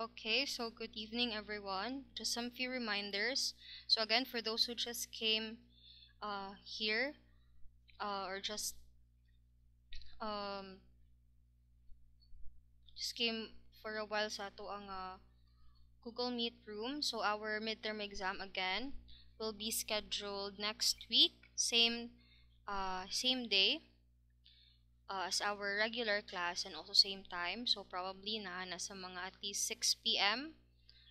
Okay, so good evening, everyone. Just some few reminders. So again, for those who just came here or um, just came for a while sa ato ang Google Meet room. So our midterm exam again will be scheduled next week, same day as our regular class and also same time. So probably nasa mga at least 6 p.m.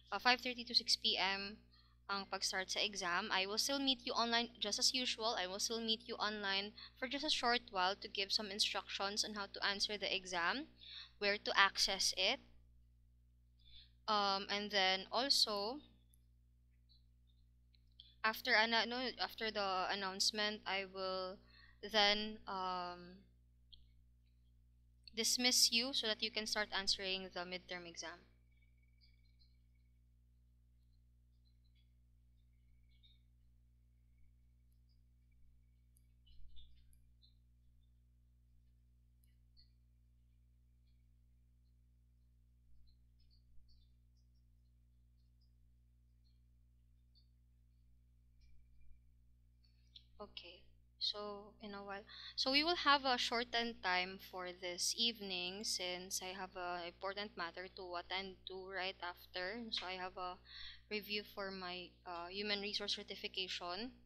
5:30 to 6 p.m. ang pag-start sa exam. I will still meet you online just as usual. I will still meet you online for just a short while to give some instructions on how to answer the exam, where to access it. And then also after the announcement, I will then dismiss you so that you can start answering the midterm exam. Okay. So in a while, so we will have a shortened time for this evening since I have a important matter to attend to right after. So I have a review for my human resource certification.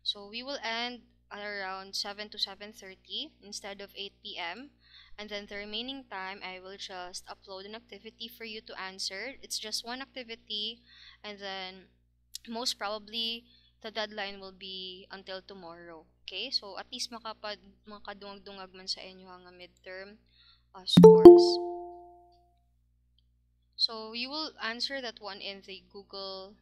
So we will end at around 7 to 7:30 instead of 8 p.m. And then the remaining time, I will just upload an activity for you to answer. It's just one activity, and then most probably the deadline will be until tomorrow. Okay? So at least makadungag-dungag man sa inyo ang midterm scores. So you will answer that one in the Google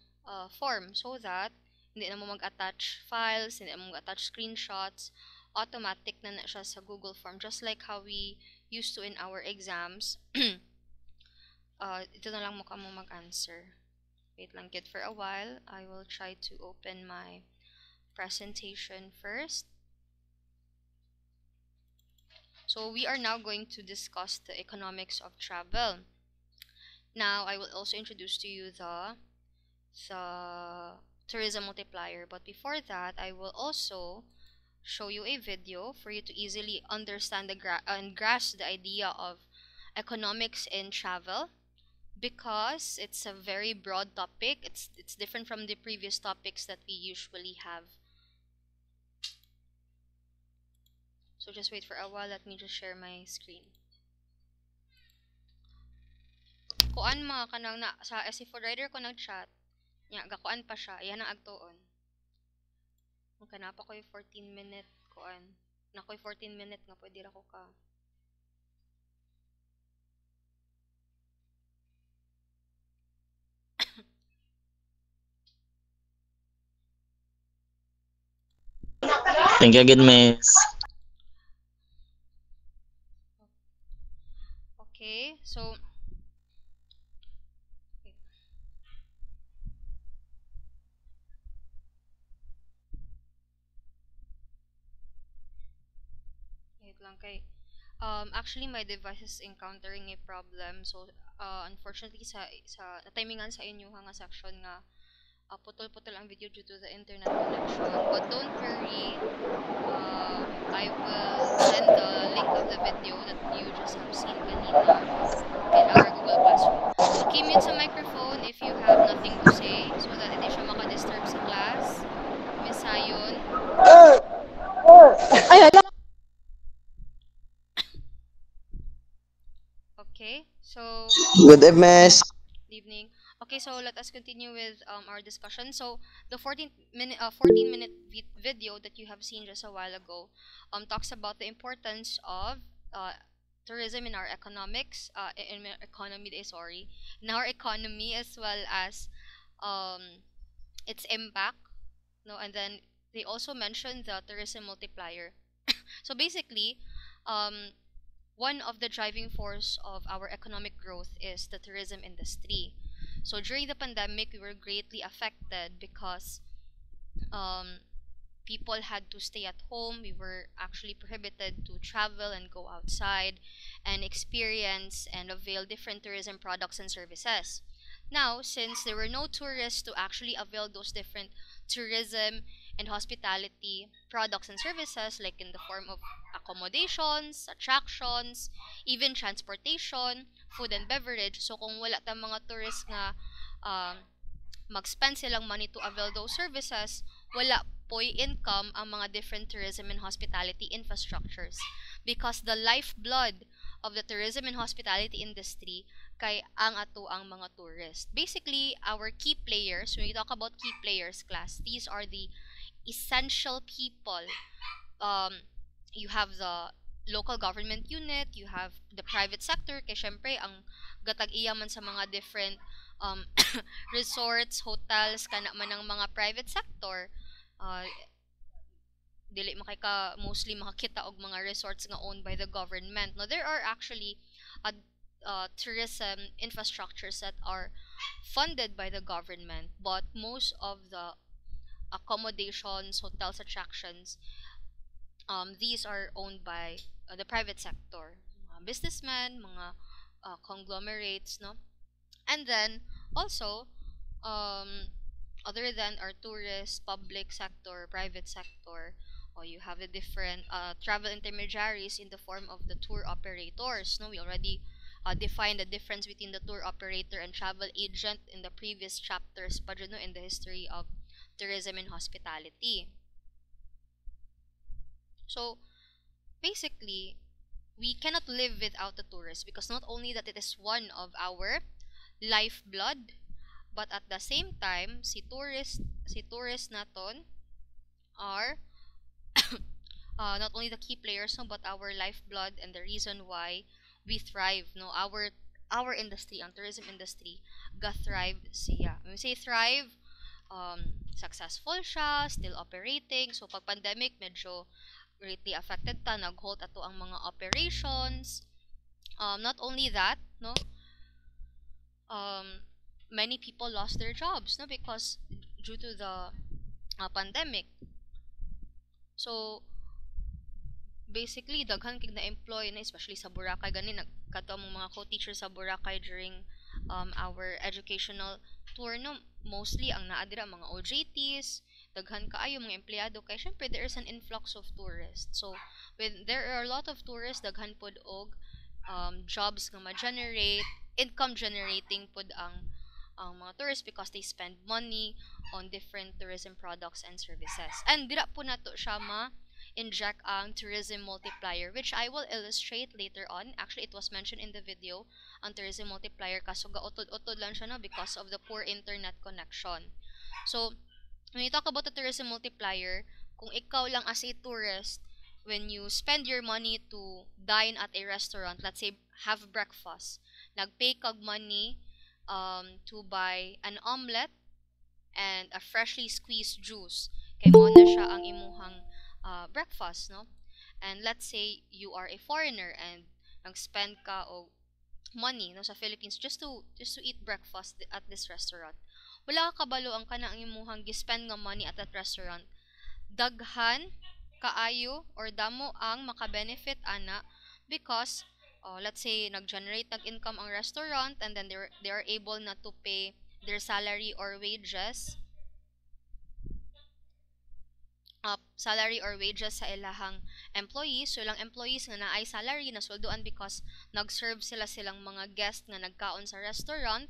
form so that hindi na mo mag-attach files, hindi na mo mag-attach screenshots, automatic na siya sa Google form just like how we used to in our exams. Ito na lang mo ka mo mag-answer. Wait lang kid for a while. I will try to open my presentation first. So we are now going to discuss the economics of travel. Now I will also introduce to you the tourism multiplier, but before that I will also show you a video for you to easily understand and grasp the idea of economics in travel, because it's a very broad topic. It's different from the previous topics that we usually have. So just wait for a while. Let me just share my screen. Kuan mga kanang na sa SC4 Rider ko nag-chat. Nya gakuan pa siya. Yan ang agtuon. Kanapa ko yung 14 minute kuan. Nakoy 14 minute nga pwede ra ko ka. Thank you again, miss. Okay, so wait lang kay actually my device is encountering a problem. So unfortunately sa timingan sa inyo nga section nga putol-putol ang video due to the internet connection. But don't worry, I will send the link of the video that you just have seen kanina in our Google Classroom. Mute sa microphone if you have nothing to say so that hindi siya maka-disturb sa class. Miss Sayon. Okay, so Good evening, miss. evening. Okay, so let us continue with our discussion. So the 14-minute video that you have seen just a while ago talks about the importance of tourism in our economics, in our economy, sorry, in our economy, as well as its impact. No, and then they also mentioned the tourism multiplier. So basically, um, one of the driving force of our economic growth is the tourism industry. So during the pandemic, we were greatly affected because um, people had to stay at home. We were actually prohibited to travel and go outside and experience and avail different tourism products and services. Now, since there were no tourists to actually avail those different tourism and hospitality products and services, like in the form of accommodations, attractions, even transportation, food and beverage. So kung wala tayong mga tourists nga um, mag-spend silang money to avail those services, wala po'y income ang mga different tourism and hospitality infrastructures. Because the lifeblood of the tourism and hospitality industry kay ang ato ang mga tourists. Basically, our key players, when we talk about key players class, these are the essential people. You have the local government unit, you have the private sector, kay syempre ang gatag iya man sa mga different um, resorts, hotels, kana man ang mga private sector. Uh, dili makika mostly makakita og mga resorts nga owned by the government. No, there are actually uh, tourism infrastructures that are funded by the government, but most of the accommodations, hotels, attractions, these are owned by the private sector, mga businessmen, mga conglomerates, no? And then also, um, other than our tourist, public sector, private sector, or you have the different travel intermediaries in the form of the tour operators. No, we already defined the difference between the tour operator and travel agent in the previous chapters, but you know, in the history of tourism and hospitality. So basically, we cannot live without the tourist because not only that it is one of our lifeblood, but at the same time, si tourist naton are not only the key players, no, but our lifeblood and the reason why we thrive, no, our industry, ang tourism industry, ga-thrive siya. When we say thrive, successful siya, still operating. So pag pandemic, medyo greatly affected ta, nag-halt ato ang mga operations. Not only that, no, um, many people lost their jobs, no, because due to the pandemic. So basically daghan kig na-employ na, especially sa Boracay gani, nagkato ang mga co-teacher sa Boracay during our educational tour, no, mostly ang naa dira mga OJTs, daghan kaayo mga empleyado kay syempre there is an influx of tourists. So when there are a lot of tourists, daghan pod og jobs nga ma-generate, income generating pod ang mga tourists because they spend money on different tourism products and services. And dira po nato siya inject ang tourism multiplier, which I will illustrate later on. Actually, it was mentioned in the video, ang tourism multiplier, kaso gautod-utod lang siya, no, because of the poor internet connection. So when you talk about the tourism multiplier, kung ikaw lang as a tourist, when you spend your money to dine at a restaurant, let's say have breakfast, nagpay kag money to buy an omelette and a freshly squeezed juice, kay mo na siya ang imuhang breakfast, no? And let's say you are a foreigner and nag-spend ka og money, no, sa Philippines just to eat breakfast at this restaurant. Wala ka kabalo ang kana ang imuhang gispend nga money at that restaurant. Daghan kaayo or damo ang maka-benefit ana because let's say nag-generate nag-income ang restaurant and then they are able na to pay their salary or wages sa ilahang employees. So ilang employees nga naay salary na sweldoan because nag-serve silang mga guest nga nagkaon sa restaurant,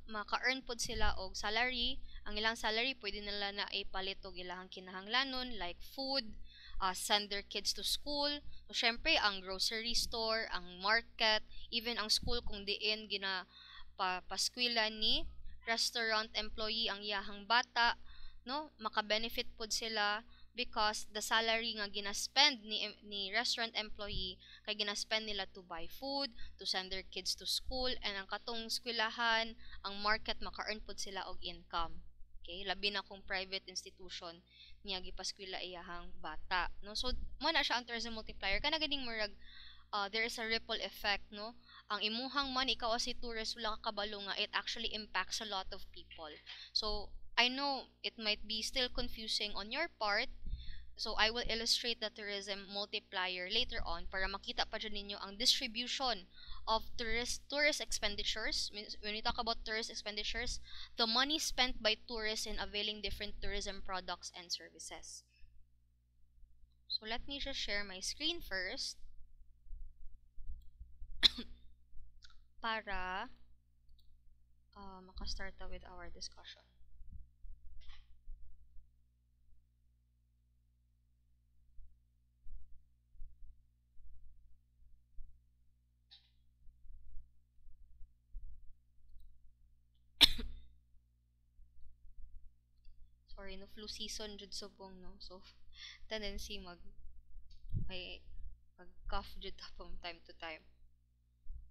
maka-earn pod sila og salary. Ang ilang salary pwede nila na ipalit og ilahang kinahanglanon like food, send their kids to school. So syempre ang grocery store, ang market, even ang school kung diin gina paskwela ni restaurant employee ang iyahang bata, no, maka-benefit pod sila because the salary nga ginaspend ni restaurant employee kay ginaspend nila to buy food, to send their kids to school, and ang katong eskwelahan, ang market, maka-earn pod sila og income. Okay, labi na kung private institution niya gipaskwela iyahang bata, no. So mo na siya ang tourism multiplier kana ganing murag there is a ripple effect, no. Ang imuhang money, ikaw as a tourist, wala ka kabalo nga it actually impacts a lot of people. So I know it might be still confusing on your part So I will illustrate the tourism multiplier later on para makita pa dyan ninyo ang distribution of tourist expenditures. When we talk about tourist expenditures, the money spent by tourists in availing different tourism products and services. So let me just share my screen first para makastart with our discussion. Sorry, no flu season jud subong no. So tendency may mag-cough jud from time to time.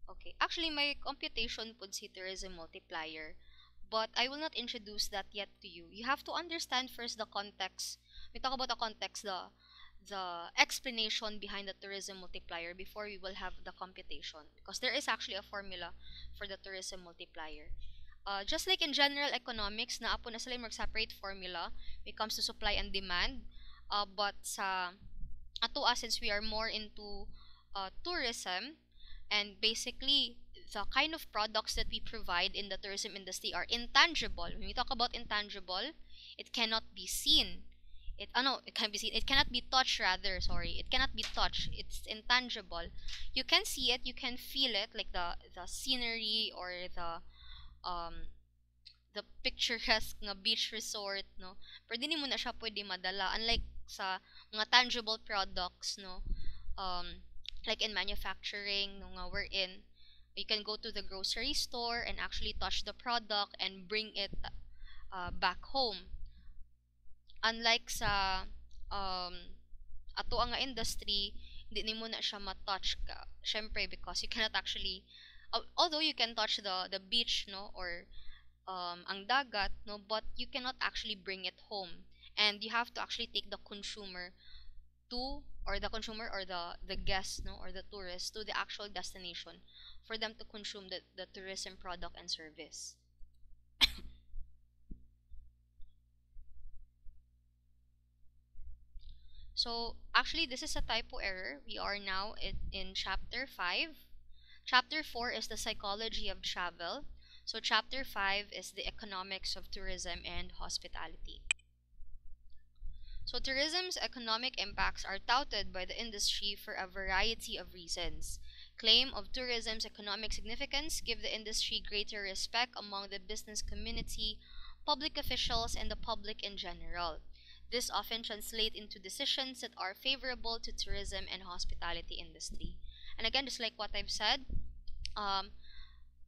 Okay, actually my computation puts here is a multiplier, but I will not introduce that yet to you. You have to understand first the context. We talk about the context, the explanation behind the tourism multiplier before we will have the computation, because there is actually a formula for the tourism multiplier. Just like in general economics, na apo na sila yung separate formula when it comes to supply and demand. But sa ato, since we are more into tourism, and basically the kind of products that we provide in the tourism industry are intangible. When we talk about intangible, it cannot be seen. It can be seen. It cannot be touched, rather. Sorry, it cannot be touched. It's intangible. You can see it, you can feel it, like the scenery or um the picturesque nga beach resort, no. Pero di mo na siya pwede madala, unlike sa mga tangible products, no. Like in manufacturing, no, nga we're in, you can go to the grocery store and actually touch the product and bring it back home. Unlike sa ato ang industry, hindi nimo na siya ma-touch ka. Syempre, because you cannot actually, although you can touch the beach, no, or ang dagat, no, but you cannot actually bring it home. And you have to actually take the consumer or the guest, no, or the tourist to the actual destination for them to consume the tourism product and service. So actually this is a typo error. We are now in chapter 5. Chapter 4 is the psychology of travel. So chapter 5 is the economics of tourism and hospitality. So tourism's economic impacts are touted by the industry for a variety of reasons. Claim of tourism's economic significance give the industry greater respect among the business community, public officials, and the public in general. This often translates into decisions that are favorable to tourism and hospitality industry. And again, just like what I've said,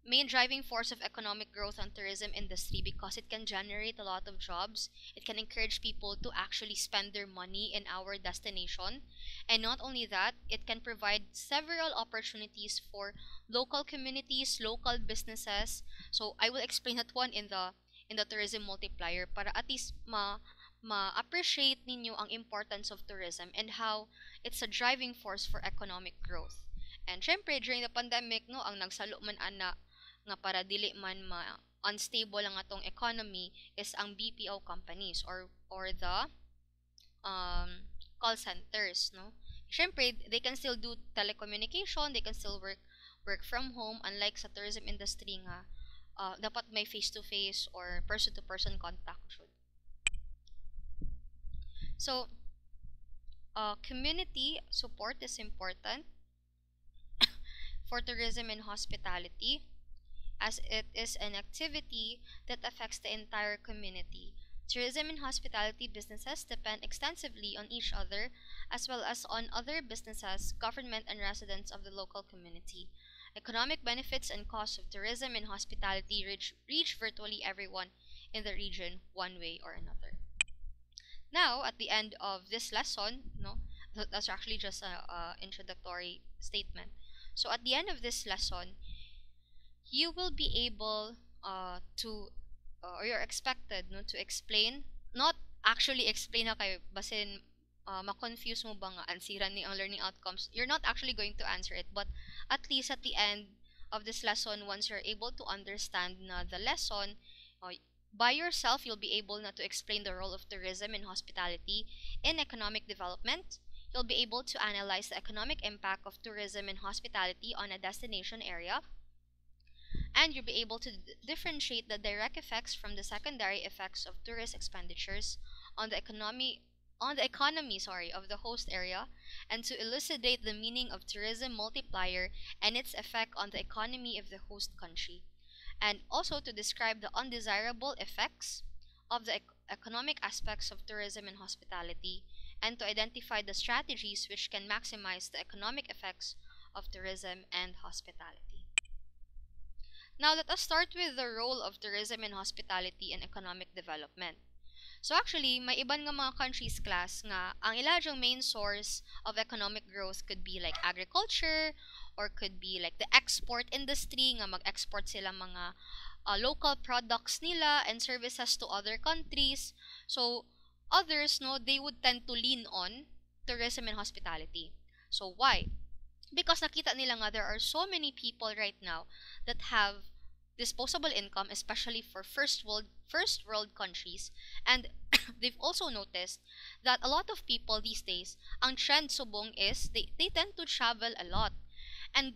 main driving force of economic growth on tourism industry, because it can generate a lot of jobs. It can encourage people to actually spend their money in our destination. And not only that, it can provide several opportunities for local communities, local businesses. So I will explain that one in the tourism multiplier para at least ma-appreciate ninyo ang importance of tourism and how it's a driving force for economic growth. And syempre, during the pandemic, no, ang nagsalo man ana nga para dili man unstable ang atong economy is ang BPO companies or the call centers, no. Syempre, they can still do telecommunication, they can still work from home, unlike sa tourism industry nga dapat may face-to-face or person-to-person contact jud. So, community support is important for tourism and hospitality, as it is an activity that affects the entire community. Tourism and hospitality businesses depend extensively on each other, as well as on other businesses, government, and residents of the local community. Economic benefits and costs of tourism and hospitality reach virtually everyone in the region one way or another. Now, at the end of this lesson, no, that's actually just a introductory statement. So at the end of this lesson, you will be able or you're expected, no, to explain, not actually explain na kayo basin ma-confuse mo ba nga ansiran ni ang learning outcomes. You're not actually going to answer it, but at least at the end of this lesson, once you're able to understand na the lesson, By yourself, you'll be able not to explain the role of tourism and hospitality in economic development. You'll be able to analyze the economic impact of tourism and hospitality on a destination area, and you'll be able to differentiate the direct effects from the secondary effects of tourist expenditures on the economy of the host area, and to elucidate the meaning of tourism multiplier and its effect on the economy of the host country, and also to describe the undesirable effects of the economic aspects of tourism and hospitality, and to identify the strategies which can maximize the economic effects of tourism and hospitality. Now, let us start with the role of tourism and hospitality in economic development. So actually, may iban nga mga countries class nga ang ilang main source of economic growth could be like agriculture, or could be like the export industry nga mag-export sila mga local products nila and services to other countries. So others, no, they would tend to lean on tourism and hospitality. So why? Because nakita nila nga there are so many people right now that have disposable income, especially for first world countries, and they've also noticed that a lot of people these days, ang trend subong is they tend to travel a lot, and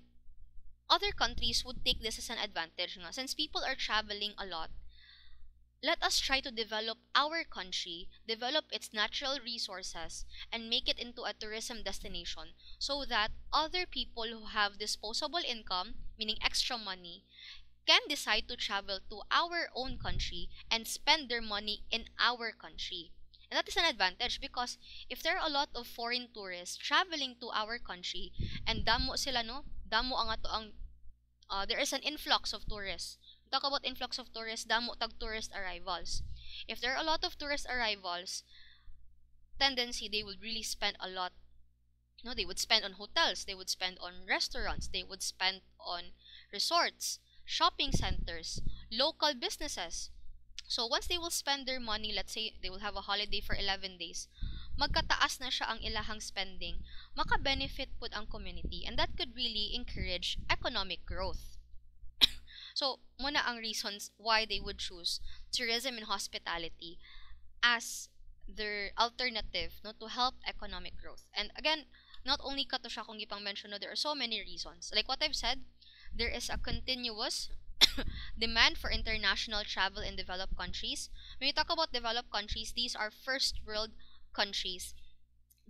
other countries would take this as an advantage nga. Since people are traveling a lot, let us try to develop our country, develop its natural resources, and make it into a tourism destination so that other people who have disposable income, meaning extra money, can decide to travel to our own country and spend their money in our country. And that is an advantage because if there are a lot of foreign tourists traveling to our country and damo sila, no, damo ang ato ang there is an influx of tourists. Talk about influx of tourists, damo tag tourist arrivals. If there are a lot of tourist arrivals, tendency they would really spend a lot. No, they would spend on hotels, they would spend on restaurants, they would spend on resorts, shopping centers, local businesses. So once they will spend their money, let's say they will have a holiday for 11 days, magkataas na siya ang ilahang spending, maka-benefit pud ang community, and that could really encourage economic growth. So, muna ang reasons why they would choose tourism and hospitality as their alternative, no, to help economic growth. And again, not only kato siya kung ipang mention, no, there are so many reasons. Like what I've said, there is a continuous demand for international travel in developed countries. When you talk about developed countries, these are first world countries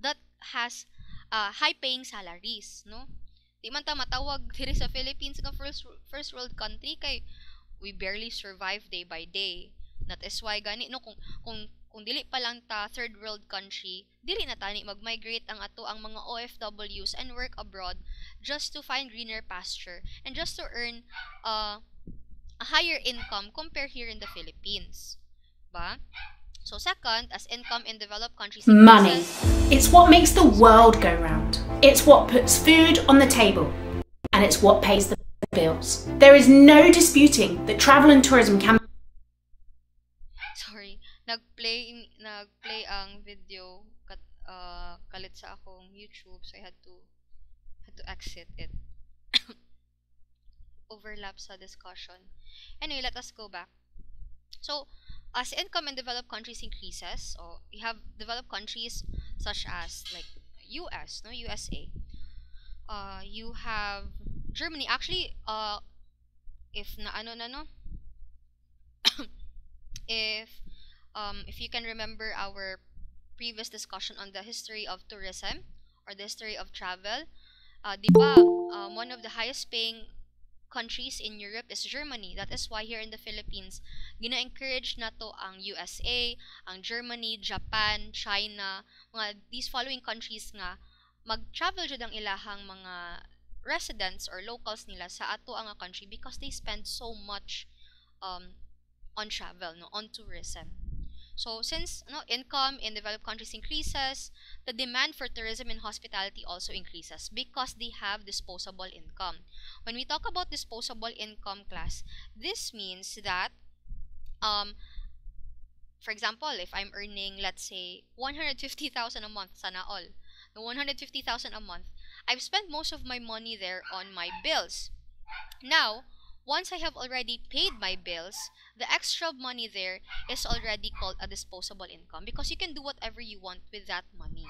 that has high-paying salaries, no? Di man ta matawag diri sa Philippines nga first world country kay we barely survive day by day. That is why gani, no, kung dili pa lang ta third world country, dili na tani mag-migrate ang ato ang mga OFWs and work abroad just to find greener pasture and just to earn a higher income compared here in the Philippines. Ba? So second, as income in developed countries Money. increases, It's what makes the world go round. It's what puts food on the table. And it's what pays the bills. There is no disputing that travel and tourism can sorry, nagplay ang video kalit sa akong YouTube, so I had to exit it. Overlap sa discussion. Anyway, let us go back. So, as income in developed countries increases, or you have developed countries such as like US, no, USA. You have Germany. Actually, if na ano na no, if you can remember our previous discussion on the history of tourism or the history of travel, di ba, one of the highest paying countries in Europe is Germany. That is why here in the Philippines, gina-encourage na to ang USA, ang Germany, Japan, China, these following countries nga mag-travel jud ang ilahang mga residents or locals nila sa ato ang country because they spend so much on travel, no, on tourism. So since no income in developed countries increases, the demand for tourism and hospitality also increases because they have disposable income. When we talk about disposable income class, this means that for example, if I'm earning, let's say, 150,000 a month, sana all, the 150,000 a month, I've spent most of my money there on my bills. Now, once I have already paid my bills, the extra money there is already called a disposable income because you can do whatever you want with that money.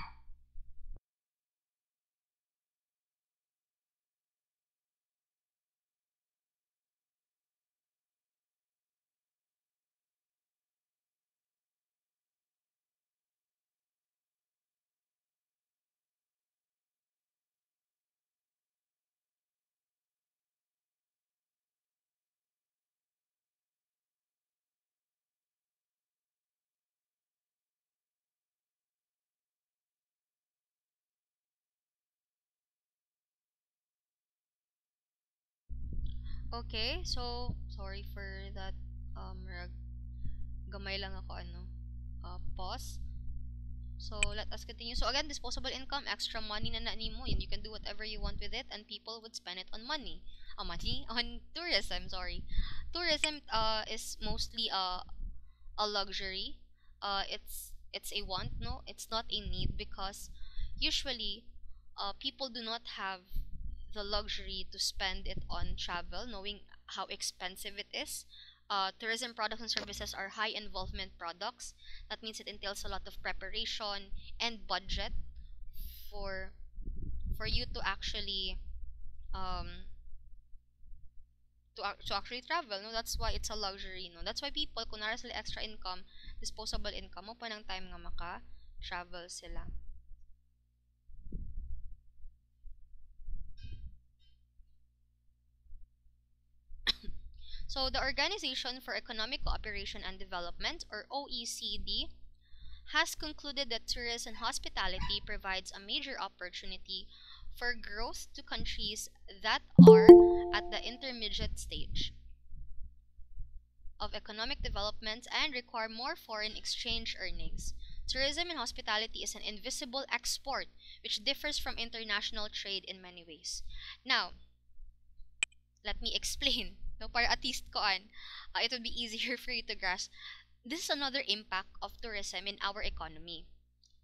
Okay, so sorry for that gamay lang ako pause. So let us continue. So again, disposable income, extra money na mo, and you can do whatever you want with it, and people would spend it on money. Money on tourism. Sorry, tourism is mostly a luxury. It's a want. No, it's not a need because usually people do not have the luxury to spend it on travel, knowing how expensive it is. Tourism products and services are high involvement products. That means it entails a lot of preparation and budget for for you to actually um to actually travel. No, that's why it's a luxury. No, that's why people kunara sila extra income, disposable income mo pa ng time nga maka travel sila. So the Organization for Economic Cooperation and Development, or OECD, has concluded that tourism and hospitality provides a major opportunity for growth to countries that are at the intermediate stage of economic development and require more foreign exchange earnings. Tourism and hospitality is an invisible export which differs from international trade in many ways. Now, let me explain. No, para at least it would be easier for you to grasp. This is another impact of tourism in our economy.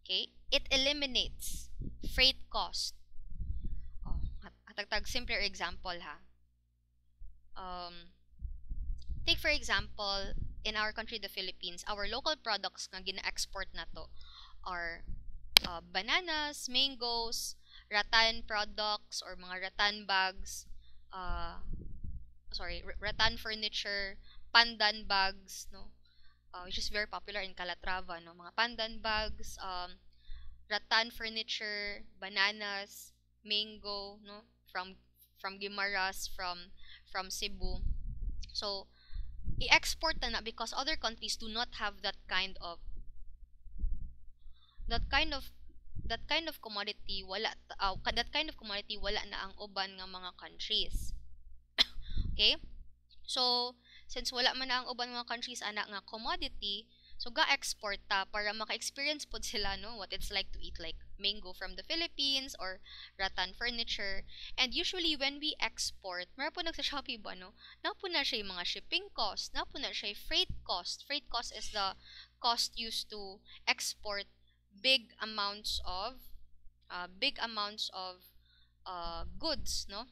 Okay? It eliminates freight cost. Oh, hatagtag simpler example ha. Take for example, in our country, the Philippines, our local products nga gina-export na to are bananas, mangoes, rattan products or mga rattan bags, rattan furniture, pandan bags, no? Which is very popular in Calatrava, no? Mga pandan bags, rattan furniture, bananas, mango, no? From Guimaras, from Cebu. So, i-export na because other countries do not have that kind of commodity wala na ang uban nga mga countries. Okay? So, since wala man na ang uban mga countries ana nga commodity, so ga-export ta para maka-experience pod sila no what it's like to eat like mango from the Philippines or rattan furniture. And usually when we export, meron po nagsa Shopee ba no? Na po na siya yung mga shipping cost, na po na siya yung freight cost. Freight cost is the cost used to export big amounts of goods, no?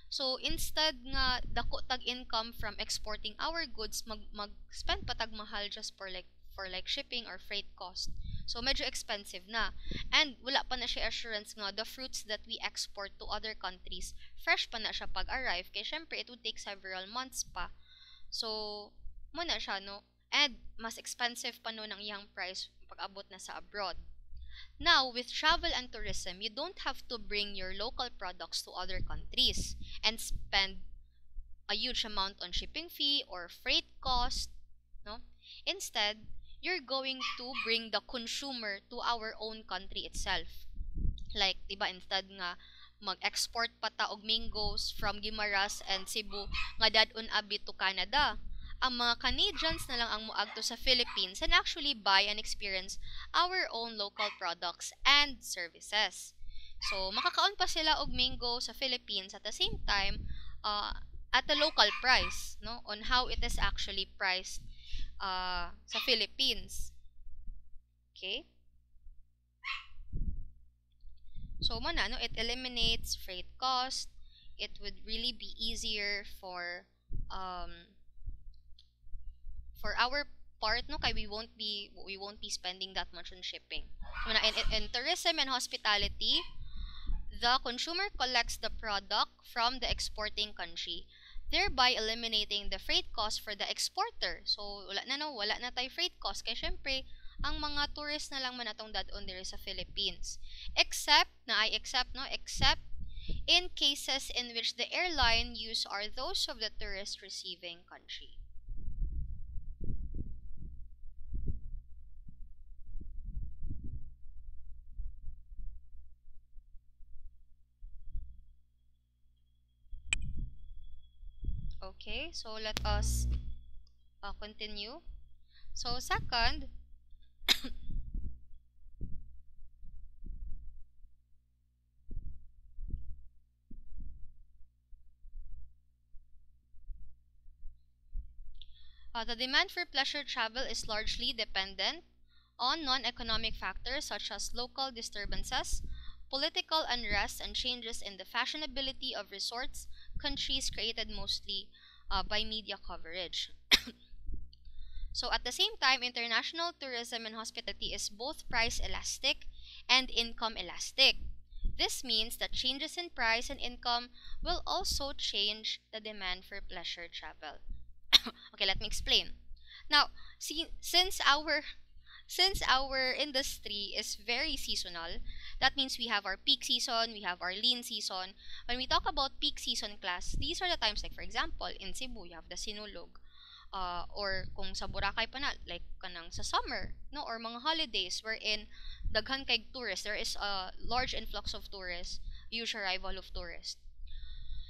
So instead nga dako tag income from exporting our goods, mag-spend patag mahal just for like shipping or freight cost. So medyo expensive na. And wala pa na siya assurance nga the fruits that we export to other countries, fresh pa na siya pag arrive kay syempre it would take several months pa. So mo na siya no. And mas expensive pa no ng iyang price pag abot na sa abroad. Now, with travel and tourism, you don't have to bring your local products to other countries and spend a huge amount on shipping fee or freight cost, no? Instead, you're going to bring the consumer to our own country itself. Like, diba, instead nga mag-export pa ta og mangoes from Guimaras and Cebu nga dadun abi to Canada, ang mga Canadians na lang ang muagto sa Philippines and actually buy and experience our own local products and services. So, makakaon pa sila og mango sa Philippines at the same time at a local price, no? On how it is actually priced sa Philippines. Okay? So, no? It eliminates freight cost, it would really be easier for our part, no, kay we won't be spending that much on shipping. In tourism and hospitality, the consumer collects the product from the exporting country, thereby eliminating the freight cost for the exporter. So wala na tay freight cost kay syempre ang mga tourist na lang man atong dadon diri sa Philippines. Except in cases in which the airline use are those of the tourist receiving country. Okay, so let us continue. So second, the demand for pleasure travel is largely dependent on non-economic factors such as local disturbances, political unrest, and changes in the fashionability of resorts countries created mostly by media coverage. So at the same time, international tourism and hospitality is both price elastic and income elastic. This means that changes in price and income will also change the demand for pleasure travel. Okay, let me explain. Now, since our industry is very seasonal, that means we have our peak season, we have our lean season. When we talk about peak season class, these are the times, like for example, in Cebu, you have the Sinulog. Or kung sa Boracay pa na, like kanang sa summer, no, or mga holidays wherein daghan kay tourists, there is a large influx of tourists, huge arrival of tourists.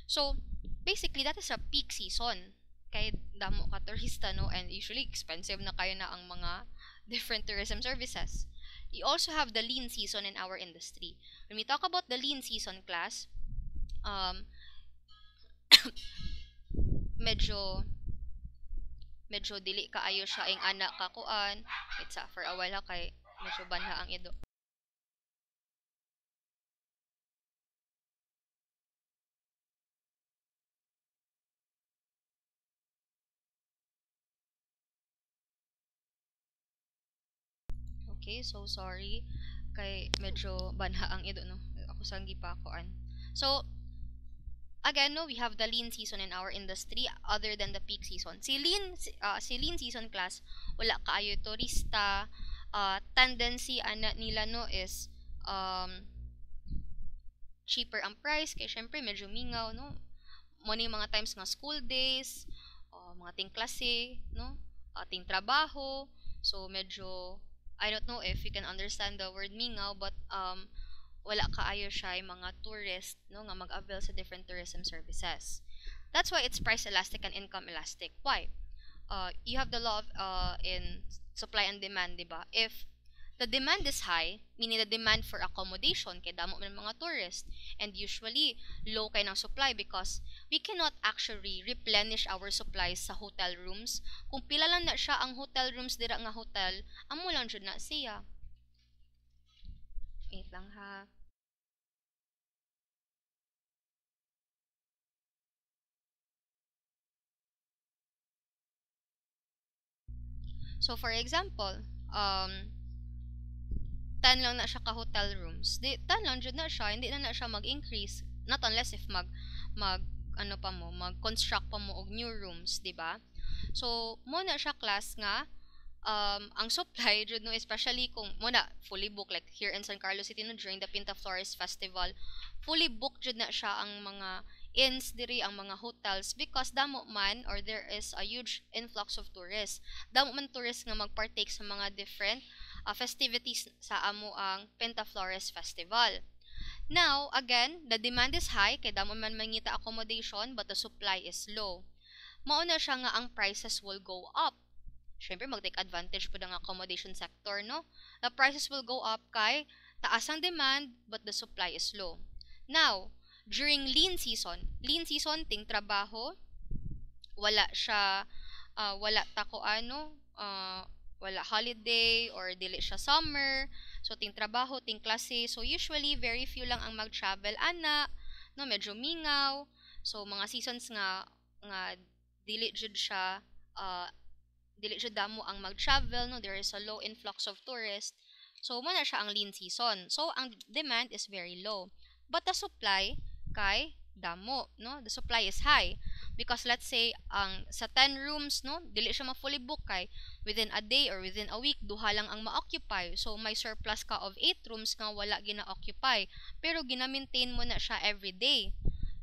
So, basically, that is a peak season. Kay damo ka turista, no, and usually expensive na kayo na ang mga different tourism services. You also have the lean season in our industry. When we talk about the lean season class, medyo dili kaayo siya ing anak kakuan. It's for a while kay medyo banha ang ido. Okay, so sorry kay medyo banha ang ido, no. Ako sang gipakuan. So again, no, we have the lean season in our industry other than the peak season. Si lean season class, wala kaayo turista. Tendency nila, no, is cheaper ang price kay syempre medyo mingaw, no. Mo ni mga times nga school days, mga ting klase, no, ting trabaho. So medyo, I don't know if you can understand the word mingaw, but wala kaayo siya yung mga tourist, no, nga mag-avail sa different tourism services. That's why it's price elastic and income elastic. Why? You have the law of, in supply and demand, diba? If the demand is high, meaning the demand for accommodation, kay damo man mga tourist, and usually low kay ng supply because we cannot actually replenish our supplies sa hotel rooms. Kung pila lang na siya ang hotel rooms dira nga hotel, amo lang jud na siya. Wait lang ha. So for example, 10 lang na siya ka hotel rooms. 10 lang jud na siya, hindi na siya mag-increase, not unless if mag-construct pa mo og new rooms, di ba? So mo na siya class nga ang supply jud, no, especially kung mo na fully booked, like here in San Carlos City, no, during the Pinta Flores Festival, fully booked jud na siya ang mga inns diri, ang mga hotels, because damo man, or there is a huge influx of tourists. Damo man tourists nga magpartake sa mga different festivities sa amo ang Pinta Flores Festival. Now, again, the demand is high, kay damo man mangita accommodation, but the supply is low. Mao na siya nga ang prices will go up. Syempre, mag-take advantage po ng accommodation sector, no? The prices will go up kay taas ang demand, but the supply is low. Now, during lean season, ting trabaho, wala siya, wala wala holiday or dili siya summer. So ting trabaho, ting klase. So usually very few lang ang mag-travel ana, no, medyo mingaw. So mga seasons nga dili jud siya dili jud damo ang mag-travel, no, there is a low influx of tourists. So mo na siya ang lean season. So ang demand is very low. But the supply kay damo, no? The supply is high because let's say ang sa 10 rooms, no, dili siya ma-fully book kay within a day or within a week duha lang ang ma-occupy. So may surplus ka of 8 rooms nga wala gina-occupy pero gina-maintain mo na siya every day.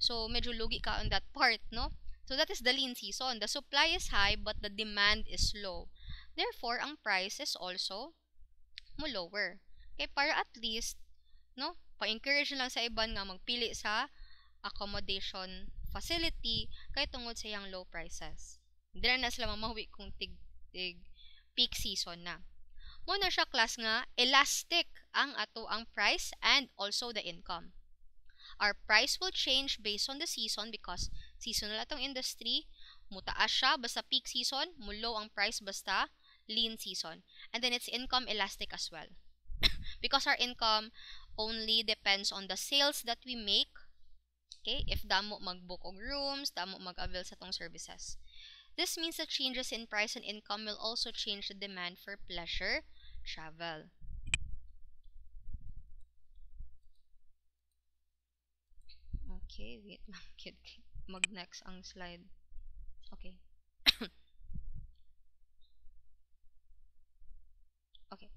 So medyo lugi ka on that part, no? So that is the lean season. The supply is high but the demand is low. Therefore, ang price is also mo lower. Okay, para at least, no, pa-encourage lang sa iban nga magpili sa accommodation facility kay tungod sa iyang low prices. Hindi na sila mamawi kung tig peak season na. Muna siya class nga elastic ang ato ang price and also the income. Our price will change based on the season because seasonal atong industry, mutaas siya basta peak season, mulo ang price basta lean season. And then it's income elastic as well. Because our income only depends on the sales that we make. Okay, if damo mag-book og rooms, damo mag-avail sa tong services. This means that changes in price and income will also change the demand for pleasure travel. Okay, wait lang. Mag-next ang slide. Okay. Okay.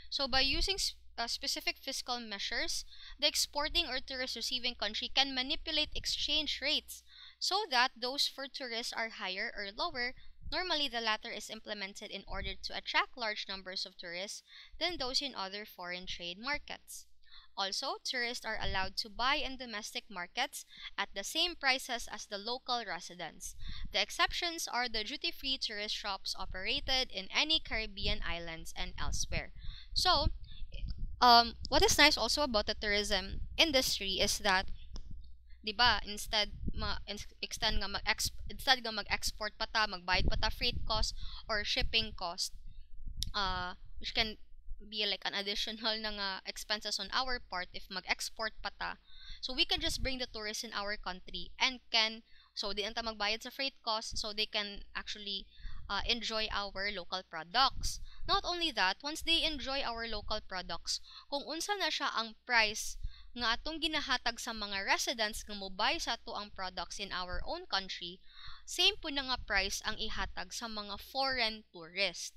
So, by using specific fiscal measures, the exporting or tourist receiving country can manipulate exchange rates so that those for tourists are higher or lower. Normally, the latter is implemented in order to attract large numbers of tourists than those in other foreign trade markets. Also, tourists are allowed to buy in domestic markets at the same prices as the local residents. The exceptions are the duty-free tourist shops operated in any Caribbean islands and elsewhere. So, what is nice also about the tourism industry is that, di ba, instead nga mag-export pa ta, magbayad pa ta freight cost or shipping cost, which can be like an additional na expenses on our part if mag-export pa ta. So we can just bring the tourists in our country and so di anta magbayad sa freight cost, so they can actually enjoy our local products. Not only that, once they enjoy our local products, kung unsa na siya ang price nga atong ginahatag sa mga residents nga mobay sa ato ang products in our own country, same po na nga price ang ihatag sa mga foreign tourists.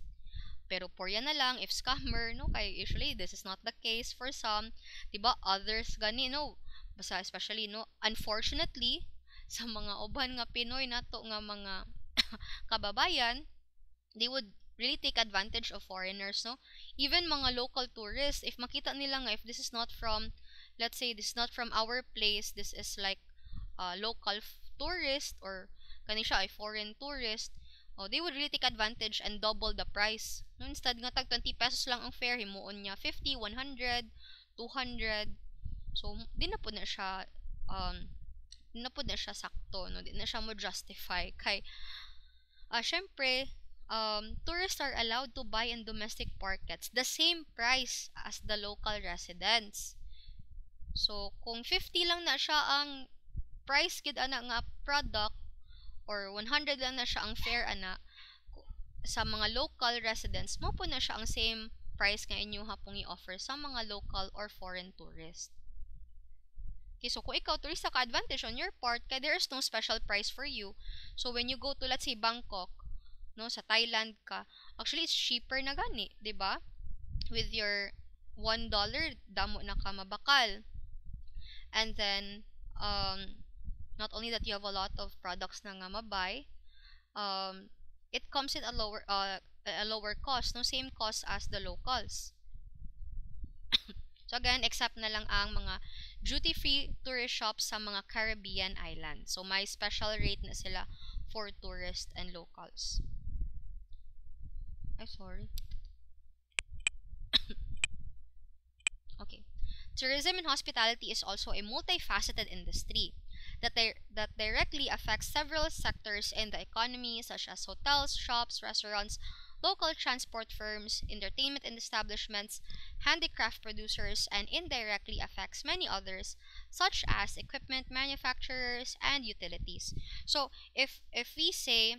Pero porya na lang if scammer, no, kay usually this is not the case for some, diba, others gani, no, basta especially, no, unfortunately sa mga uban nga Pinoy nato nga mga kababayan, they would really take advantage of foreigners, no, even mga local tourists, if makita nila nga if this is not from, let's say this is not from our place, this is like local tourist or kani siya ay foreign tourist, they would really take advantage and double the price. No, instead nga tag 20 pesos lang ang fare, himuon niya 50, 100, 200. So, di na po na siya sakto, no? Di na siya mo justify kay syempre, tourists are allowed to buy in domestic markets the same price as the local residents. So, kung 50 lang na siya ang price gid ana nga product, or 100 lang na siya ang fare ana sa mga local residents, mo po na siya ang same price nga inyo hapong i-offer sa mga local or foreign tourists. Okay, so kung ikaw turista ka, advantage on your part kaya there is no special price for you. So when you go to, let's say, Bangkok, no, sa Thailand ka, actually it's cheaper na gani, di ba? With your $1, damo na ka mabakal. And then not only that, you have a lot of products na nga mabay, it comes at a lower cost, no, same cost as the locals. So again, except na lang ang mga duty-free tourist shops sa mga Caribbean islands. So may special rate na sila for tourists and locals. Ay, sorry. Okay. Tourism and hospitality is also a multifaceted industry that directly affects several sectors in the economy, such as hotels, shops, restaurants, local transport firms, entertainment and establishments, handicraft producers, and indirectly affects many others, such as equipment manufacturers and utilities. So if we say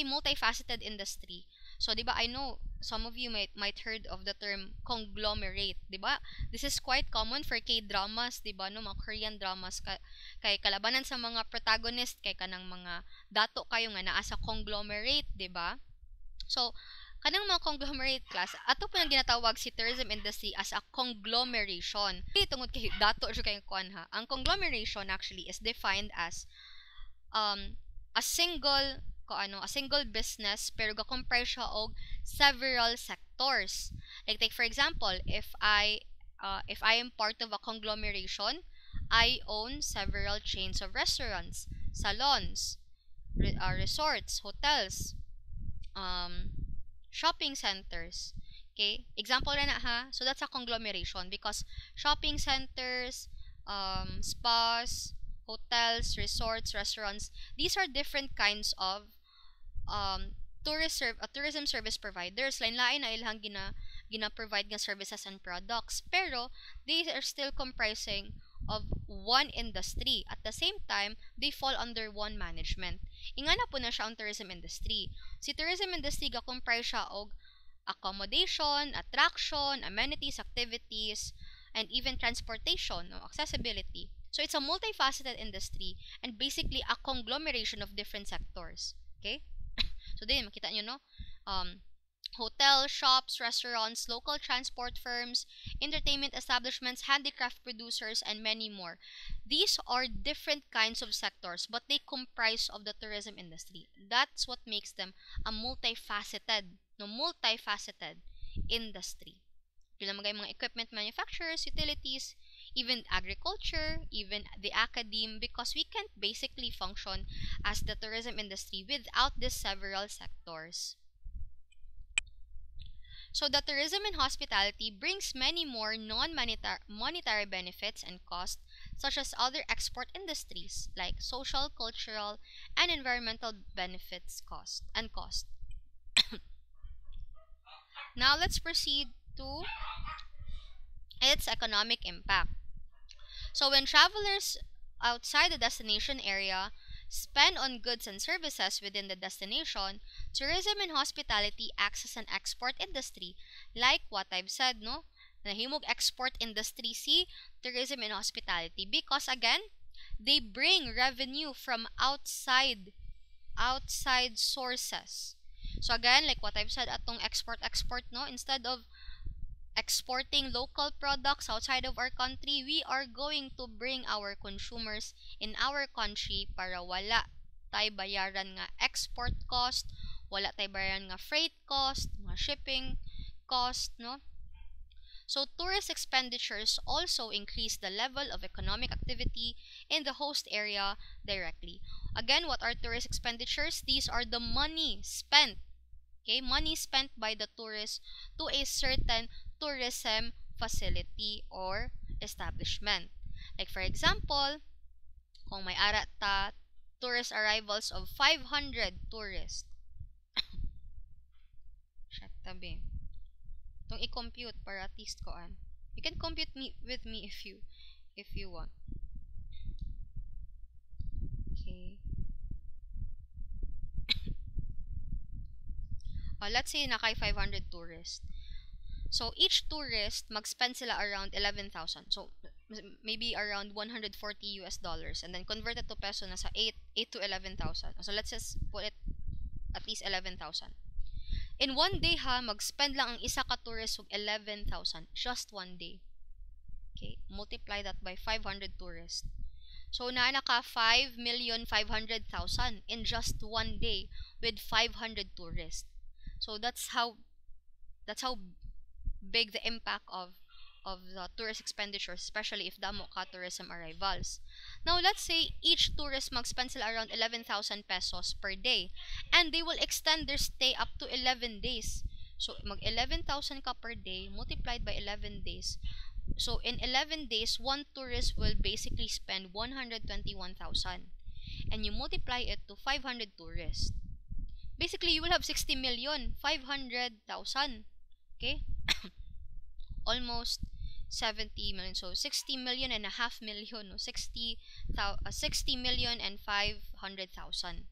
multifaceted industry, so 'di ba, I know some of you might heard of the term conglomerate, 'di ba? This is quite common for K-dramas, 'di ba, no, mga Korean dramas, kay kalabanan sa mga protagonist kay kanang mga dato kayo nga naa sa conglomerate, 'di ba? So kanang mga conglomerate class ato po nang ginatawag si tourism industry as a conglomeration. Tungod kay dato jud kay kuan ha. Ang conglomeration actually is defined as a single a single business pero ga-comprise siya og several sectors. Like take for example, if I am part of a conglomeration, I own several chains of restaurants, salons, resorts, hotels, shopping centers. Okay? Example na ha. So that's a conglomeration because shopping centers, spas, hotels, resorts, restaurants, these are different kinds of tourism service providers. Lain-lain na ilang gina-provide nga services and products, pero they are still comprising of one industry. At the same time, they fall under one management. Ingana po na siya ang tourism industry. Si tourism industry ga-comprise siya og accommodation, attraction, amenities, activities, and even transportation, no, accessibility. So it's a multifaceted industry and basically a conglomeration of different sectors. Okay? So din makita nyo, no? Hotels, shops, restaurants, local transport firms, entertainment establishments, handicraft producers, and many more. These are different kinds of sectors, but they comprise of the tourism industry. That's what makes them a multifaceted industry. Pila magay mga equipment manufacturers, utilities, even agriculture, even the academe, because we can't basically function as the tourism industry without these several sectors. So the tourism and hospitality brings many more non-monetary benefits and costs, such as other export industries like social, cultural, and environmental benefits cost. Now let's proceed to its economic impact. So when travelers outside the destination area spend on goods and services within the destination, tourism and hospitality acts as an export industry. Like what I've said, no? Nahimog export industry si tourism and hospitality because again, they bring revenue from outside sources. So again, like what I've said atong export, no? Instead of exporting local products outside of our country, we are going to bring our consumers in our country para wala tay bayaran nga export cost, wala tay bayaran nga freight cost, nga shipping cost, no? So tourist expenditures also increase the level of economic activity in the host area directly. Again, what are tourist expenditures? These are the money spent, okay? Money spent by the tourists to a certain tourism facility or establishment. Like for example, kung may ara ta tourist arrivals of 500 tourists. Shut tabi. Itong i-compute para at least koan. You can compute with me if you want. Okay. Let's say nakay 500 tourists. So each tourist mag-spend sila around 11,000. So maybe around $140 and then convert it to peso na sa 8 to 11,000. So let's just put it at least 11,000. In one day ha, mag-spend lang ang isa ka tourist og 11,000 just one day. Okay, multiply that by 500 tourists. So na naka 5,500,000 in just one day with 500 tourists. So that's how big the impact of the tourist expenditures, especially if damo ka tourism arrivals. Now, let's say each tourist mag-spend sila around 11,000 pesos per day, and they will extend their stay up to 11 days. So, mag 11,000 ka per day, multiplied by 11 days. So, in 11 days, one tourist will basically spend 121,000. And you multiply it to 500 tourists. basically you will have 60,500,000. Okay? Almost 70 million. So 60 million and a half million, no? 60 million and 500,000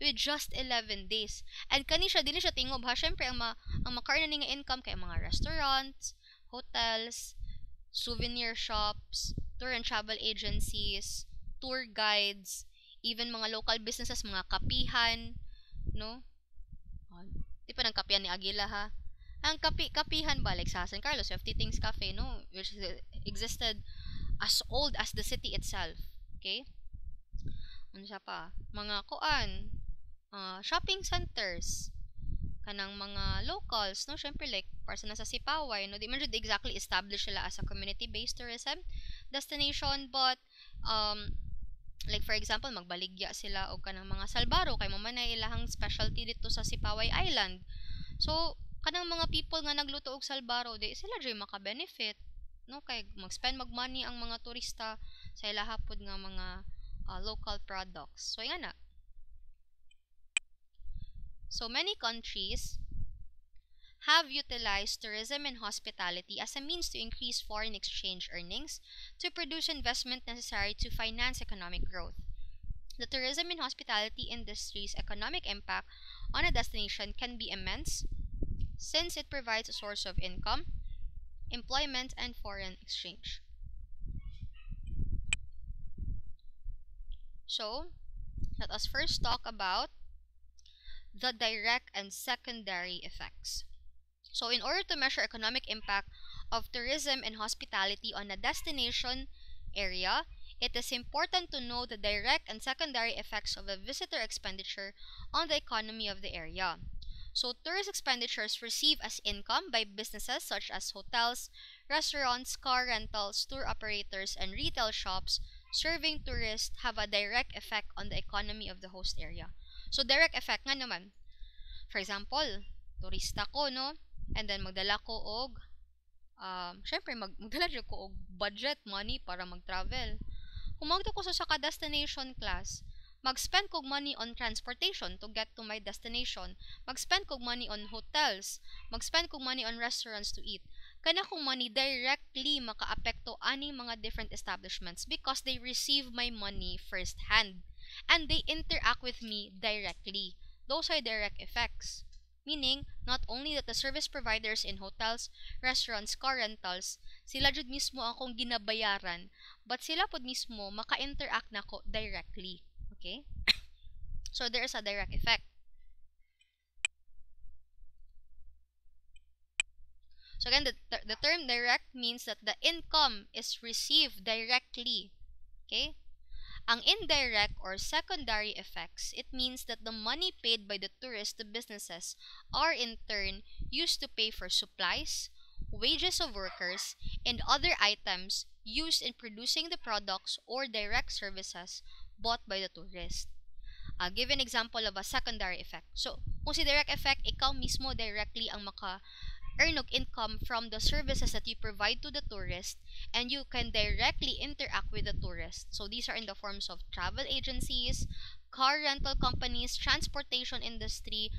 with just 11 days. And kani siya dili siya tingob ha. Syempre ang maka-earn na nga income kay mga restaurants, hotels, souvenir shops, tour and travel agencies, tour guides, even mga local businesses, mga kapihan, no? Di pa ng kapihan ni Aguila ha. Ang kapihan ba, like sa San Carlos, 50 Things Cafe, no? Which existed as old as the city itself. Okay? Ano siya pa? Mga shopping centers, kanang mga locals, no? Syempre, like, para sa Sipaway, no? Di man jud exactly established sila as a community-based tourism destination, but, like, for example, magbaligya sila o kanang mga salbaro, kay mo man na ilahang specialty dito sa Sipaway Island. So, kanang mga people nga nagluto og salbaro, di sila dre maka-benefit, no? Kay mag-money ang mga turista sa ilahapod nga mga local products. So, yan na. So, many countries have utilized tourism and hospitality as a means to increase foreign exchange earnings to produce investment necessary to finance economic growth. The tourism and hospitality industry's economic impact on a destination can be immense, since it provides a source of income, employment, and foreign exchange. So, let us first talk about the direct and secondary effects. So, in order to measure economic impact of tourism and hospitality on a destination area, it is important to know the direct and secondary effects of a visitor expenditure on the economy of the area. So, tourist expenditures received as income by businesses such as hotels, restaurants, car rentals, tour operators, and retail shops serving tourists have a direct effect on the economy of the host area. So, direct effect nga naman. For example, turista ko, no? And then, magdala ko og, syempre, magdala ko og budget money para mag-travel. Kung magto ko sa ka-destination class, mag-spend kog money on transportation to get to my destination, mag-spend kog money on hotels, mag-spend kog money on restaurants to eat. Kana kong money directly maka-apekto aning mga different establishments because they receive my money firsthand and they interact with me directly. Those are direct effects. Meaning, not only that the service providers in hotels, restaurants, car rentals, sila jud mismo akong ginabayaran, but sila pod mismo maka-interact nako directly. Okay? So, there is a direct effect. So, again, the term direct means that the income is received directly. Okay? Ang indirect or secondary effects, it means that the money paid by the tourists to businesses are in turn used to pay for supplies, wages of workers, and other items used in producing the products or direct services bought by the tourist. I'll give an example of a secondary effect. So, kung si direct effect, ikaw mismo directly ang maka-earn og income from the services that you provide to the tourist, and you can directly interact with the tourist. So, these are in the forms of travel agencies, car rental companies, transportation industry,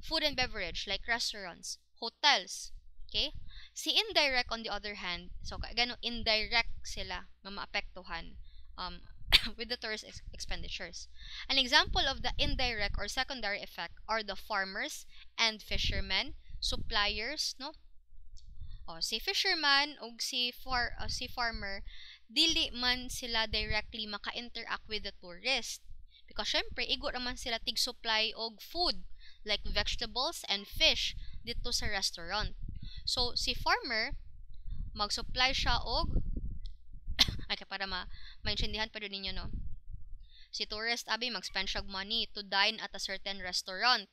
food and beverage like restaurants, hotels. Okay? Si indirect on the other hand, so gano indirect sila nga maapektuhan with the tourist expenditures. An example of the indirect or secondary effect are the farmers and fishermen, suppliers, no? Si fisherman o si farmer, dili man sila directly maka-interact with the tourist. Because syempre, igo naman sila tig-supply og food like vegetables and fish dito sa restaurant. So, si farmer, mag-supply siya og okay, para maintindihan pa rin ninyo, no? Si tourist, abi, mag-spend siya money to dine at a certain restaurant.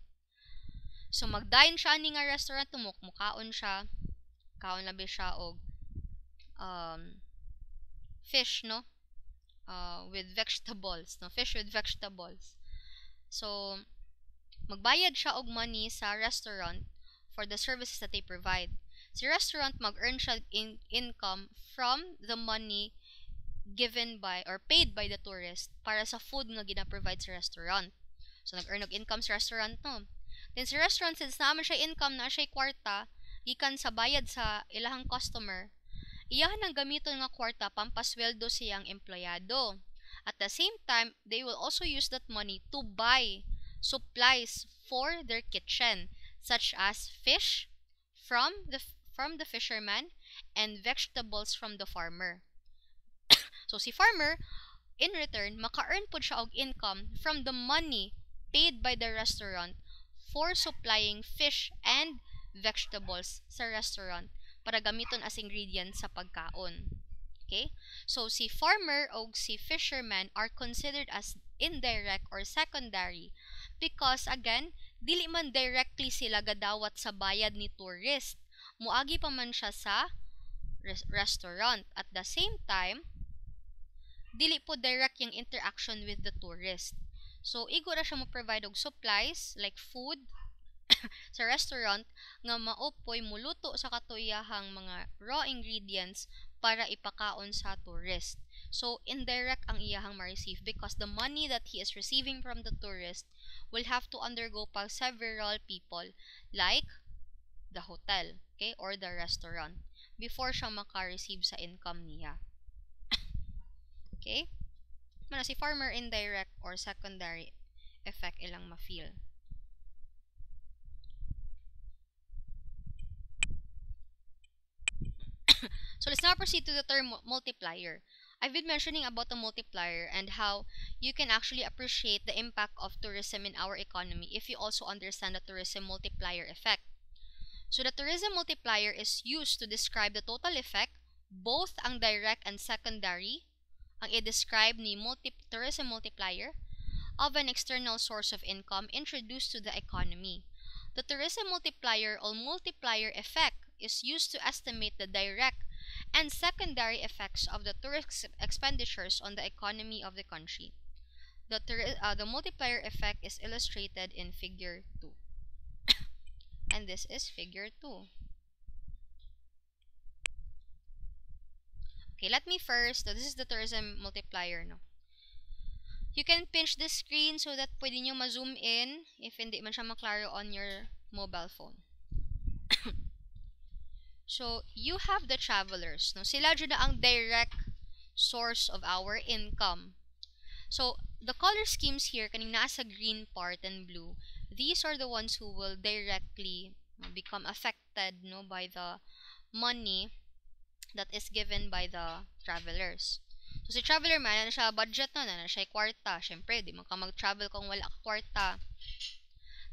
So, mag-dine siya ni nga restaurant, tumukmukaon siya, kaon labi siya og fish, no? With vegetables, no? Fish with vegetables. So, magbayad siya og money sa restaurant for the services that they provide. Si restaurant, mag-earn siya income from the money given by or paid by the tourist para sa food nga gina-provide sa restaurant. So nag-earn og income sa restaurant no. Then sa restaurant since naman siya income na siya kwarta gikan sa bayad sa ilahang customer, iyahan ang gamiton nga kwarta pampasweldo siyang empleyado. At the same time, they will also use that money to buy supplies for their kitchen such as fish from the fisherman and vegetables from the farmer. So si farmer in return maka-earn pud siya og income from the money paid by the restaurant for supplying fish and vegetables sa restaurant para gamiton as ingredients sa pagkaon. Okay? So si farmer o si fisherman are considered as indirect or secondary because again, dili man directly sila gadawat sa bayad ni tourist. Muagi pa man siya sa restaurant. At the same time, dili po direct yung interaction with the tourist. So, igo ra siya mo provide og supplies like food sa restaurant nga maopoy muluto sa katuyahang mga raw ingredients para ipakaon sa tourist. So, indirect ang iyahang ma-receive because the money that he is receiving from the tourist will have to undergo pa several people like the hotel, okay, or the restaurant before siya maka-receive sa income niya. Okay? Mana si farmer indirect or secondary effect ilang ma-feel. So let's now proceed to the term multiplier. I've been mentioning about the multiplier and how you can actually appreciate the impact of tourism in our economy if you also understand the tourism multiplier effect. So the tourism multiplier is used to describe the total effect, both ang direct and secondary, ang i-describe ni tourism multiplier, of an external source of income introduced to the economy. The tourism multiplier or multiplier effect is used to estimate the direct and secondary effects of the tourist expenditures on the economy of the country. The multiplier effect is illustrated in figure 2. And this is figure 2. Okay, let me first, this is the tourism multiplier, no? You can pinch the screen so that pwede nyo ma-zoom in if hindi man siya maklaro on your mobile phone. So, you have the travelers, no? Sila dyan na ang direct source of our income. So, the color schemes here, kaning nasa green part and blue, these are the ones who will directly become affected, no, by the money that is given by the travelers. So, si traveler man, na siya budget na siya kwarta. Siyempre, di man ka mag-travel kung wala ka kwarta.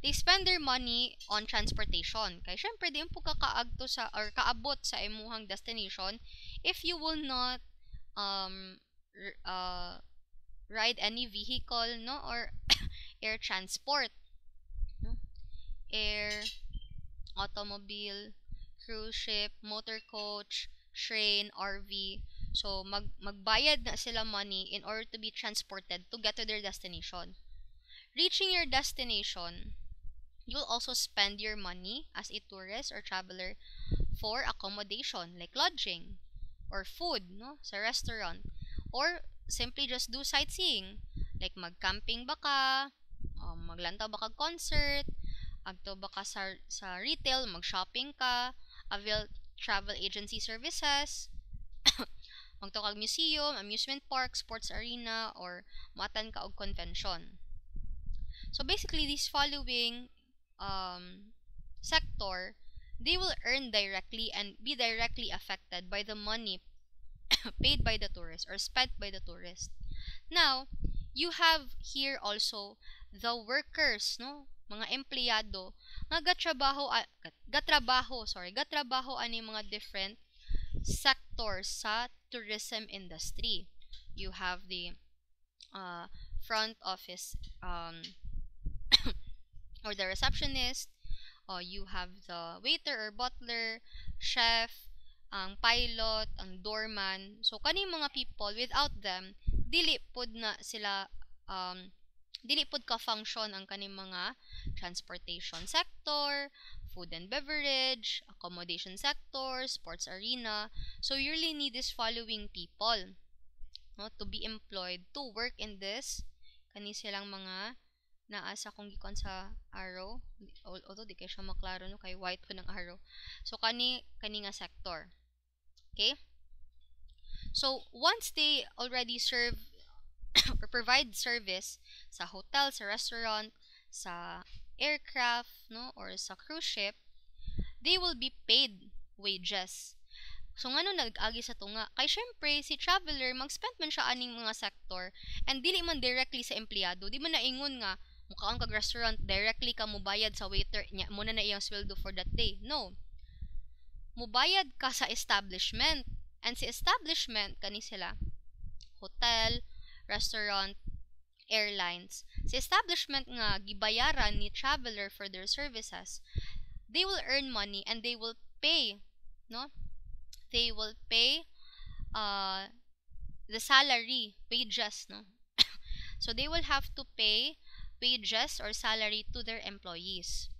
They spend their money on transportation. Kaya syempre, di mo kakaagto sa, or kaabot sa imuhang destination if you will not ride any vehicle, no, or air transport, no? Air, automobile, cruise ship, motor coach, train, RV. So, magbayad na sila money in order to be transported to get to their destination. Reaching your destination, you'll also spend your money as a tourist or traveler for accommodation, like lodging, or food, no, sa restaurant, or simply just do sightseeing, like mag-camping ba ka, maglantaw ba ka concert, agto ba ka sa retail, mag-shopping ka, avail travel agency services, magto kag museum, amusement park, sports arena, or matan ka og convention. So basically, these following sector, they will earn directly and be directly affected by the money paid by the tourist or spent by the tourist. Now, you have here also the workers, no, mga empleyado nga gatrabaho ani mga different sectors sa tourism industry. You have the front office or the receptionist, you have the waiter or butler, chef, ang pilot, ang doorman. So kaning mga people, without them, dili pod na sila dili pod ka function ang kaning mga transportation sector, food and beverage, accommodation sector, sports arena. So you really need these following people, no, to be employed to work in this kani silang mga naa sa kung gikon sa arrow, although di kay siya maklaro no kay white po ng arrow. So kani nga sector. Okay? So once they already serve or provide service sa hotel, sa restaurant, sa aircraft, no, or sa cruise ship, they will be paid wages. So ngano nag-agi sa tunga? Kay syempre si traveler mag-spend man siya aning mga sector and dili man directly sa empleyado. Di man naingon nga mukhaon kag restaurant directly ka mobayad sa waiter nya mo na iyang sweldo for that day. No. Mobayad ka sa establishment. And si establishment kani sila hotel, restaurant, airlines. Si establishment nga gibayaran ni traveler for their services, they will earn money and they will pay, no? They will pay the salary, wages, no? So they will have to pay wages or salary to their employees.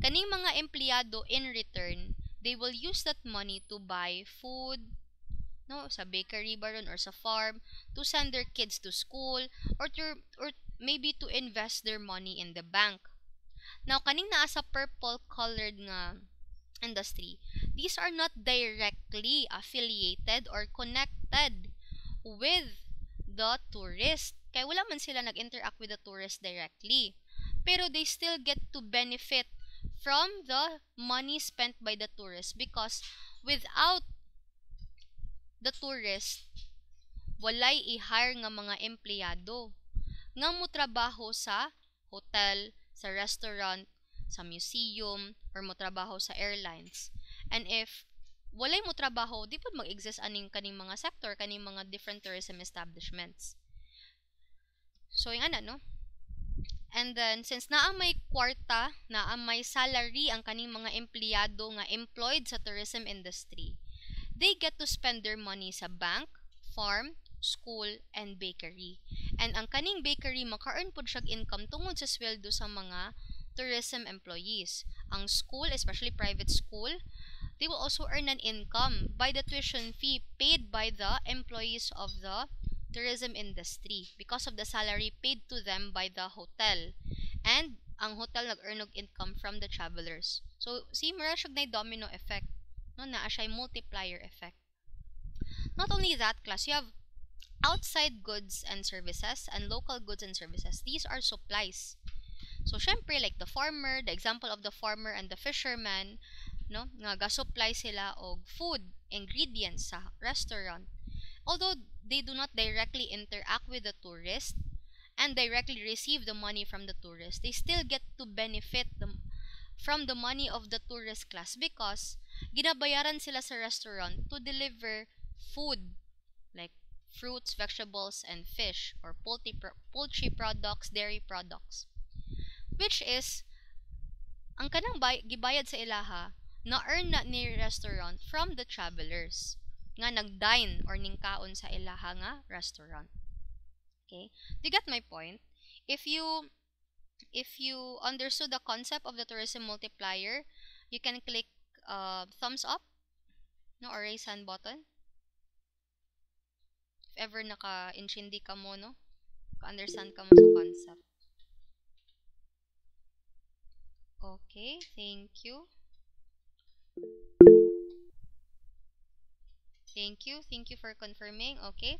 Kaning mga empleyado in return, they will use that money to buy food, no, sa bakery baron or sa farm, to send their kids to school or maybe to invest their money in the bank. Now kaning naa sa purple colored nga industry, these are not directly affiliated or connected with the tourist. Kaya wala man sila nag-interact with the tourist directly. Pero they still get to benefit from the money spent by the tourist because without the tourist, walay i-hire nga mga empleyado nga mo trabaho sa hotel, sa restaurant, sa museum, or mo trabaho sa airlines. And if walay mo trabaho, di po mag-exist kaning mga sector, kaning mga different tourism establishments. So, yung no? And then, since naa may kwarta, naa may salary ang kaning mga empleyado nga employed sa tourism industry, they get to spend their money sa bank, farm, school, and bakery. And ang kaning bakery, maka-earn po siya income tungod sa sweldo sa mga tourism employees. Ang school, especially private school, they will also earn an income by the tuition fee paid by the employees of the tourism industry because of the salary paid to them by the hotel. And ang hotel nag-earn og income from the travelers. So, see, mara siya na domino effect. No, naa siya multiplier effect. Not only that, class, you have outside goods and services and local goods and services. These are supplies. So, syempre, like the farmer, the example of the farmer and the fisherman, no, nga ga-supply sila og food, ingredients sa restaurant. Although they do not directly interact with the tourist and directly receive the money from the tourist, they still get to benefit from the money of the tourist class because ginabayaran sila sa restaurant to deliver food like fruits, vegetables, and fish or poultry products, dairy products. Which is, ang kanang gibayad sa ilaha, na-earn na ni restaurant from the travelers nga nag-dine or ningkaon sa ilaha nga restaurant. Okay? Do you get my point? If you understood the concept of the tourism multiplier, you can click thumbs up, no, or raise hand button. If ever naka-intindi ka mo, no, ka-understand ka mo sa concept. Okay, thank you. Thank you for confirming. Okay.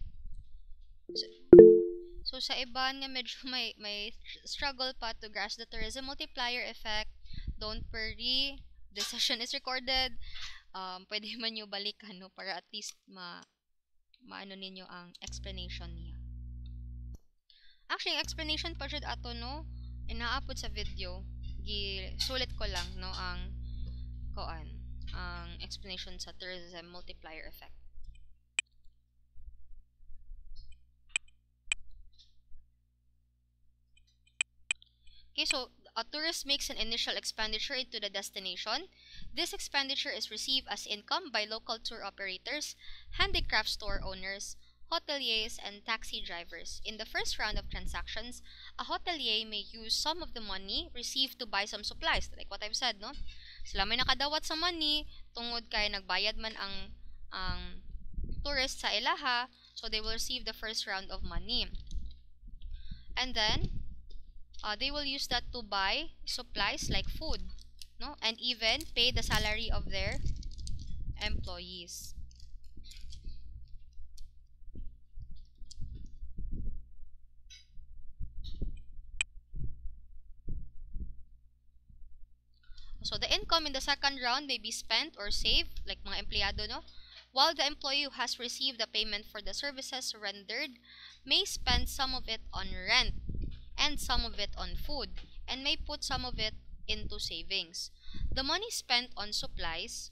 So sa iban nga medyo may struggle pa to grasp the tourism multiplier effect, don't worry. The session is recorded. Pwede man nyo balikan, no, para at least maano ninyo ang explanation niya. Actually, ang explanation pa jud ato, no, inaapod sa video. Sulit ko lang, no, ang explanation sa tourism multiplier effect. Okay, so a tourist makes an initial expenditure into the destination. This expenditure is received as income by local tour operators, handicraft store owners, hoteliers, and taxi drivers. In the first round of transactions, a hotelier may use some of the money received to buy some supplies, like what I've said, no? Sila may nakadawat sa money, tungod kay nagbayad man ang tourist sa ilaha, so they will receive the first round of money. And then, they will use that to buy supplies like food, no, and even pay the salary of their employees. So the income in the second round may be spent or saved, like mga empleyado, no? While the employee who has received the payment for the services rendered may spend some of it on rent and some of it on food, and may put some of it into savings. The money spent on supplies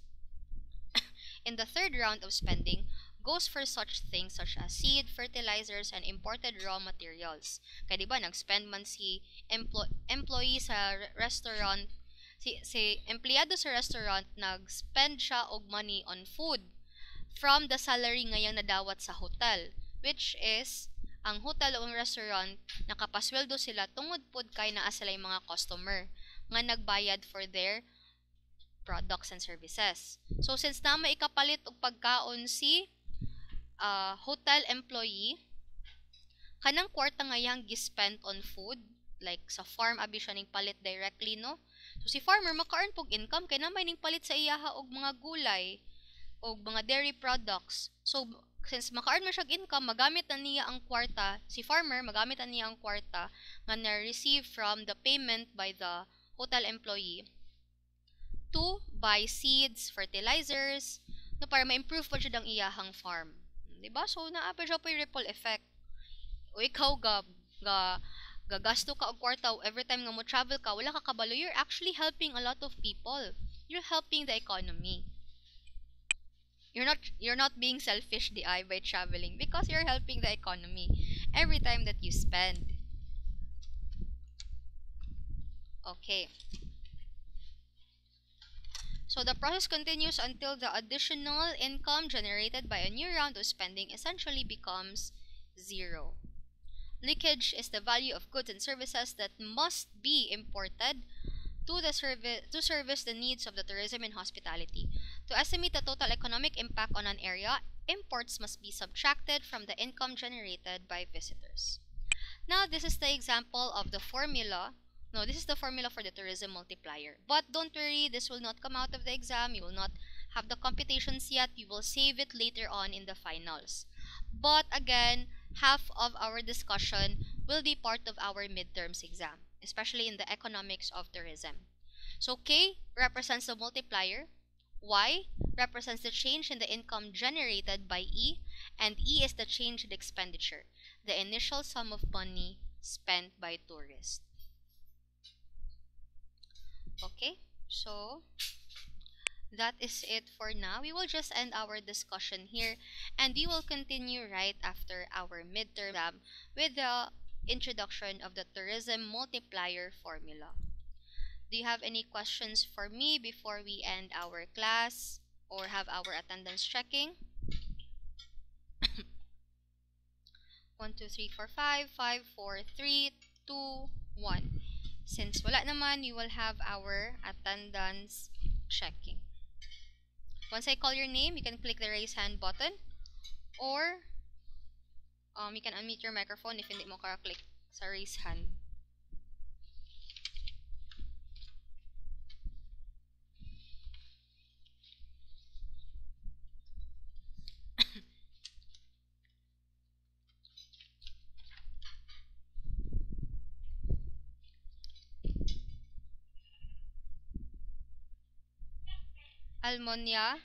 in the third round of spending goes for such things such as seed, fertilizers, and imported raw materials. Kaya diba, nag-spend man si employee sa restaurant, si empleyado sa restaurant, nag-spend siya og money on food from the salary ngayang nadawat sa hotel, which is ang hotel o ang restaurant nakapasweldo sila tungod pod kay naa sila yung mga customer nga nagbayad for their products and services. So since na may ikapalit og pagkaon si hotel employee, kanang kwarta ngayang gispend on food, like sa farm abi siya ning palit directly, no? So si farmer maka-earn pog income kay namay ning palit sa iyaha og mga gulay o mga dairy products. So since maka-earn man siya income, magamit na niya ang kwarta, si farmer magamit na niya ang kwarta nga na-receive from the payment by the hotel employee to buy seeds, fertilizers, no, para ma-improve pa siya ang iyahang farm. Diba? So naa pa siya po yung ripple effect. O ikaw gagasto ka og kwarta every time nga mo travel ka, wala ka kabalo, you're actually helping a lot of people. You're helping the economy. You're not being selfish by traveling, because you're helping the economy every time that you spend. Okay. So the process continues until the additional income generated by a new round of spending essentially becomes zero. Leakage is the value of goods and services that must be imported to service the needs of the tourism and hospitality. To estimate the total economic impact on an area, imports must be subtracted from the income generated by visitors. Now, this is the example of the formula. No, this is the formula for the tourism multiplier. But don't worry, this will not come out of the exam. You will not have the computations yet. You will save it later on in the finals. But again, half of our discussion will be part of our midterms exam, especially in the economics of tourism. So K represents the multiplier, Y represents the change in the income generated by E, and E is the change in expenditure, the initial sum of money spent by tourists. Okay, so that is it for now. We will just end our discussion here, and we will continue right after our midterm exam with the introduction of the tourism multiplier formula. Do you have any questions for me before we end our class or have our attendance checking? 1, 2, 3, 4, 5, 5, 4, 3, 2, 1. Since wala naman, we will have our attendance checking. Once I call your name, you can click the raise hand button, or you can unmute your microphone if hindi mo ka-click sa raise hand. Almonia